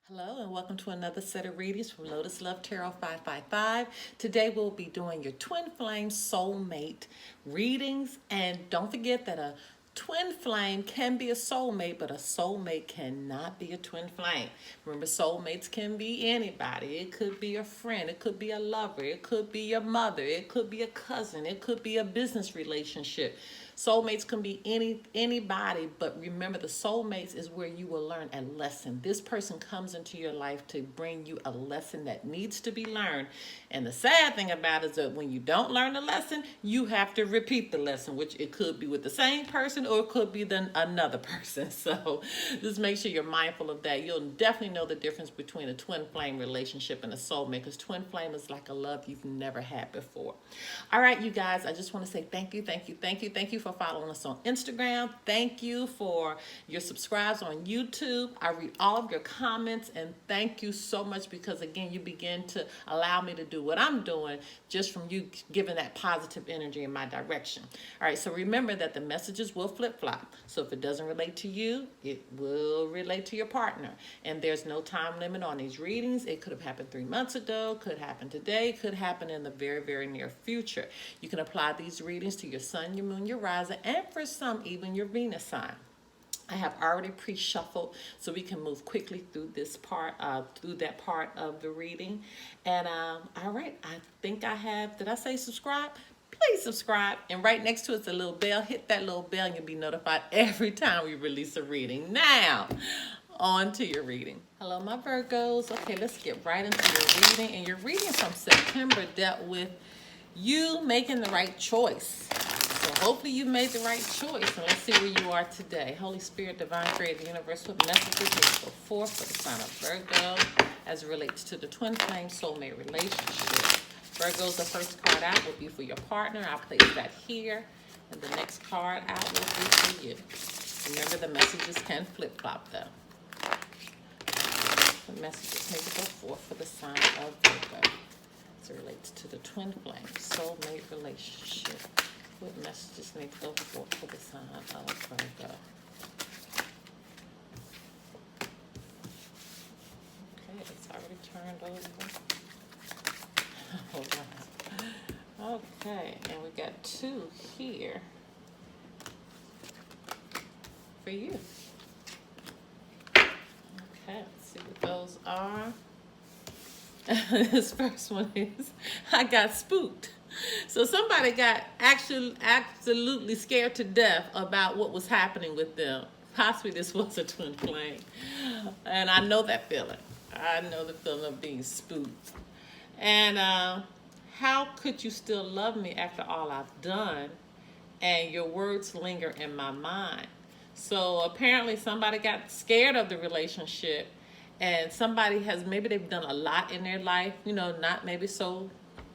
Hello and welcome to another set of readings from Lotus Love Tarot 555. Today we'll be doing your twin flame soulmate readings, and don't forget that a twin flame can be a soulmate, but a soulmate cannot be a twin flame. Remember, soulmates can be anybody. It could be a friend, it could be a lover, it could be your mother, it could be a cousin, it could be a business relationship. Soulmates can be anybody, but remember, the soulmates is where you will learn a lesson. This person comes into your life to bring you a lesson that needs to be learned. And the sad thing about it is that when you don't learn the lesson, you have to repeat the lesson, which it could be with the same person or it could be then another person. So just make sure you're mindful of that. You'll definitely know the difference between a twin flame relationship and a soulmate, because twin flame is like a love you've never had before. All right, you guys, I just want to say thank you for following us on Instagram. Thank you for your subscribes on YouTube. I read all of your comments, and thank you so much, because again, you begin to allow me to do what I'm doing just from you giving that positive energy in my direction. All right, so remember that the messages will flip-flop. So if it doesn't relate to you, it will relate to your partner. And there's no time limit on these readings. It could have happened 3 months ago, could happen today, could happen in the very, very near future. You can apply these readings to your sun, your moon, your rising, and for some, even your Venus sign. I have already pre-shuffled so we can move quickly through this part, through that part of the reading. And all right, I think I have, did I say subscribe? Please subscribe, and right next to it's a little bell. Hit that little bell and you'll be notified every time we release a reading. Now, on to your reading. Hello, my Virgos. Okay, let's get right into your reading. And your reading from September dealt with you making the right choice. So hopefully you made the right choice. And let's see where you are today. Holy Spirit, Divine Creator, Universe, what messages need to go forth for the sign of Virgo as it relates to the twin flame soulmate relationship? Virgos, the first card out will be for your partner. I'll place that here. And the next card out will be for you. Remember, the messages can flip-flop though. The messages need to go forth for the sign of Virgo as it relates to the twin flame soulmate relationship. What messages need to go forth for the sign of Virgo? Okay, it's already turned over. Hold on. Okay, and we got 2 here for you. Okay, let's see what those are. This first one is, I got spooked. So somebody got absolutely scared to death about what was happening with them. Possibly this was a twin flame. And I know that feeling. I know the feeling of being spooked. And how could you still love me after all I've done? And your words linger in my mind. So apparently somebody got scared of the relationship, and somebody has, maybe they've done a lot in their life, you know, not maybe so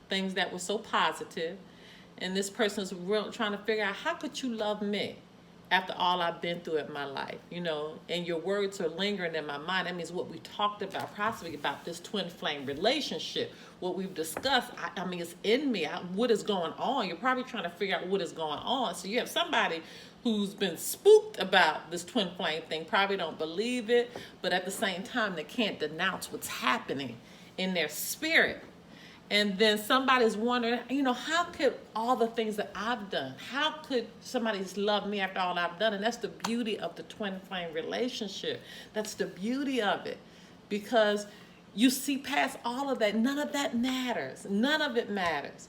things that were so positive. And this person is trying to figure out, how could you love me after all I've been through in my life, you know? And your words are lingering in my mind. That means what we talked about, possibly about this twin flame relationship, what we've discussed, I mean, it's in me. What is going on? You're probably trying to figure out what is going on. So you have somebody who's been spooked about this twin flame thing, probably don't believe it, but at the same time, they can't denounce what's happening in their spirit. And then somebody's wondering, you know, how could all the things that I've done, how could somebody love me after all I've done? And that's the beauty of the twin flame relationship. That's the beauty of it, because you see past all of that. None of that matters. None of it matters.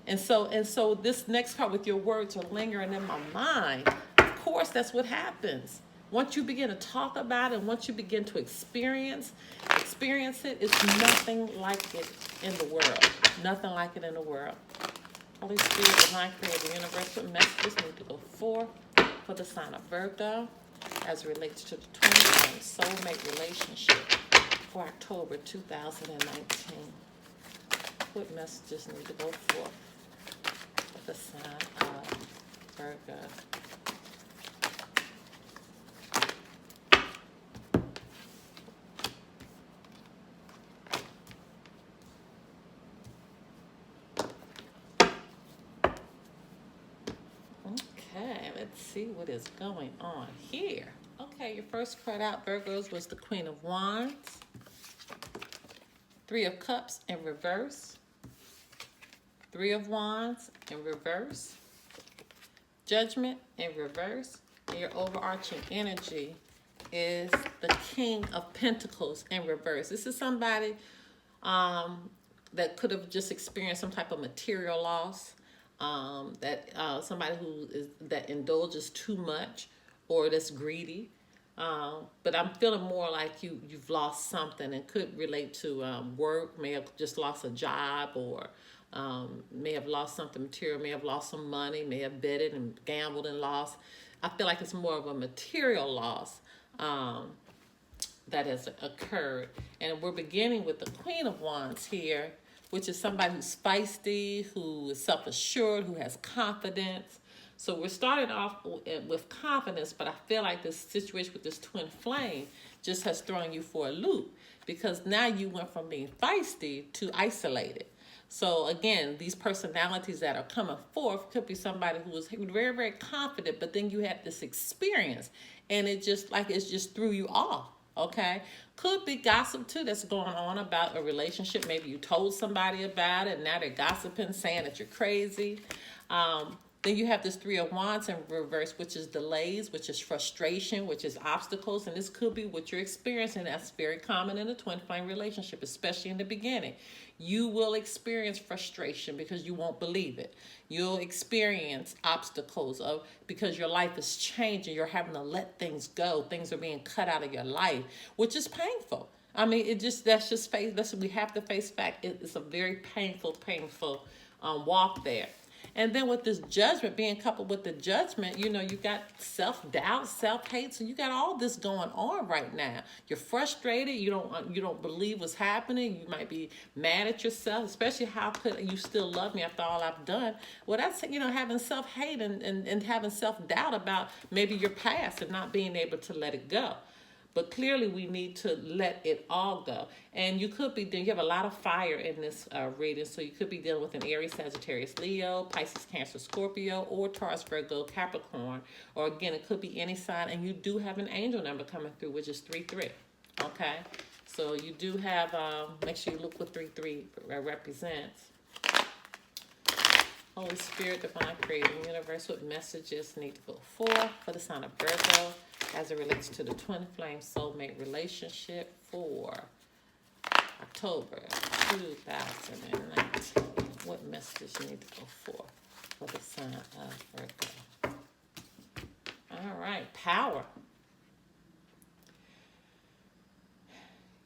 And so this next part with your words are lingering in my mind. Of course, that's what happens. Once you begin to talk about it, once you begin to experience it, it's nothing like it in the world. Nothing like it in the world. Holy Spirit, Divine Creator, Universe, what messages need to go forth for the sign of Virgo as it relates to the twin flame soulmate relationship for October 2019? What messages need to go forth for the sign of Virgo? Okay, let's see what is going on here. Okay, your first card out, Virgos, was the Queen of Wands. Three of Cups in reverse. Three of Wands in reverse. Judgment in reverse. And your overarching energy is the King of Pentacles in reverse. This is somebody that could have just experienced some type of material loss. Somebody that indulges too much or that's greedy. But I'm feeling more like you've lost something, and could relate to work. May have just lost a job, or may have lost something material, may have lost some money, may have betted and gambled and lost. I feel like it's more of a material loss that has occurred. And we're beginning with the Queen of Wands here, which is somebody who's feisty, who is self-assured, who has confidence. So we're starting off with confidence, but I feel like this situation with this twin flame just has thrown you for a loop, because now you went from being feisty to isolated. So again, these personalities that are coming forth could be somebody who was very, very confident, but then you had this experience and it just threw you off. Okay, could be gossip too that's going on about a relationship. Maybe you told somebody about it and now they're gossiping, saying that you're crazy. Then you have this Three of Wands in reverse, which is delays, which is frustration, which is obstacles. And this could be what you're experiencing. That's very common in a twin flame relationship, especially in the beginning. You will experience frustration because you won't believe it. You'll experience obstacles because your life is changing. You're having to let things go. Things are being cut out of your life, which is painful. I mean, we have to face fact. It's a very painful walk there. And then with this Judgment, being coupled with the Judgment, you got self-doubt, self-hate. So you got all this going on right now. You're frustrated. You don't believe what's happening. You might be mad at yourself, especially how could you still love me after all I've done? Well, that's, having self-hate and having self-doubt about maybe your past and not being able to let it go. But clearly we need to let it all go. And you have a lot of fire in this reading. So you could be dealing with an Aries, Sagittarius, Leo, Pisces, Cancer, Scorpio, or Taurus, Virgo, Capricorn. Or again, it could be any sign. And you do have an angel number coming through, which is 3-3. Okay? So you do have, make sure you look what 3-3 represents. Holy Spirit, Divine Creator, Universe, what messages need to go forth for the sign of Virgo as it relates to the twin flame soulmate relationship for October 2019. What messages need to go forth for the sign of Virgo? All right, power.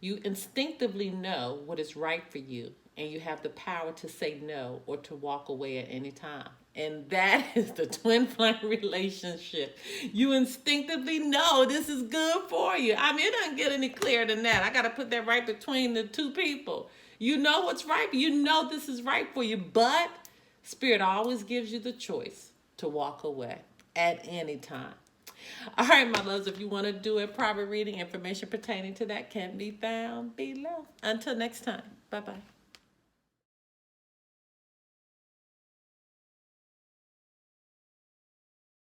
You instinctively know what is right for you, and you have the power to say no or to walk away at any time. And that is the twin flame relationship. You instinctively know this is good for you. I mean, it doesn't get any clearer than that. I got to put that right between the two people. You know what's right. You know this is right for you. But Spirit always gives you the choice to walk away at any time. All right, my loves, if you want to do a private reading, information pertaining to that can be found below. Until next time, bye-bye.